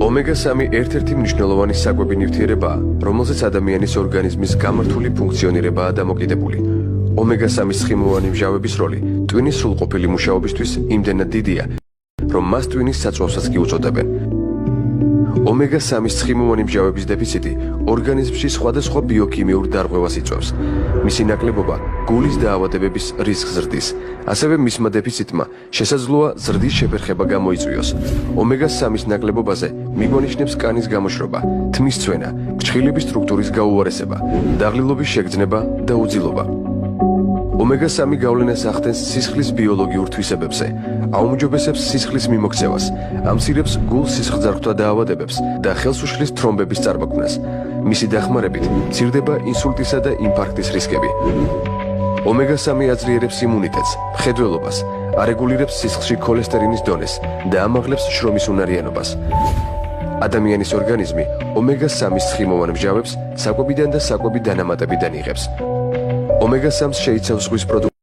ომეგა-3 ერთ-ერთი მნიშვნელოვანი საკვები ნივთიერებაა, რომელზეც ადამიანის ორგანიზმის გამართული ფუნქციონირებაა დამოკიდებული. ომეგა-3 ცხიმოვანი მჟავების როლი ტვინის სრულყოფილი მუშაობისთვის იმდენად დიდია, რომ მას ტვინის საწვავსაც კი უწოდებენ. ომეგა-3 ცხიმოვანი მჟავების დეფიციტი ორგანიზმში სხვადასხვა ბიოქიმიურ დარღვევას იწვევს. მისი ნაკლებობა გულის დაავადებების რისკს ზრდის. ასევე მისმა დეფიციტმა შესაძლოა ზრდის შეფერხება გამოიწვიოს. ომეგა-3-ის ნაკლებობაზე მიგონიშნებს კანის გამოშრობა, თმის წვენა, ფრჩხილების სტრუქტურის გაუარესება, დაღლილობის შეგრძნება და უძილობა. ომეგა-3 გავლენას ახდენს სისხლის ბიოლოგიურ თვისებებზე, აუმჯობესებს სისხლის მიმოქცევას, ამცირებს გულ-სისხლძარღვთა დაავადებებს და ხელს უშლის თრომბების წარმოქმნას. მისი დახმარებით მცირდება ინსულტისა და ინფარქტის რისკები. ომეგა-3 აძლიერებს იმუნიტეტს, მხედველობას, არეგულირებს სისხლში ქოლესტერინის დონეს და ამაღლებს შრომის უნარიანობას. ადამიანის ორგანიზმი ომეგა-3 ცხიმოვან მჟავებს საკვებიდან და საკვები დანამატებიდან იღებს. ომეგა-3 შეიცავს ზღვის პროდუქტებს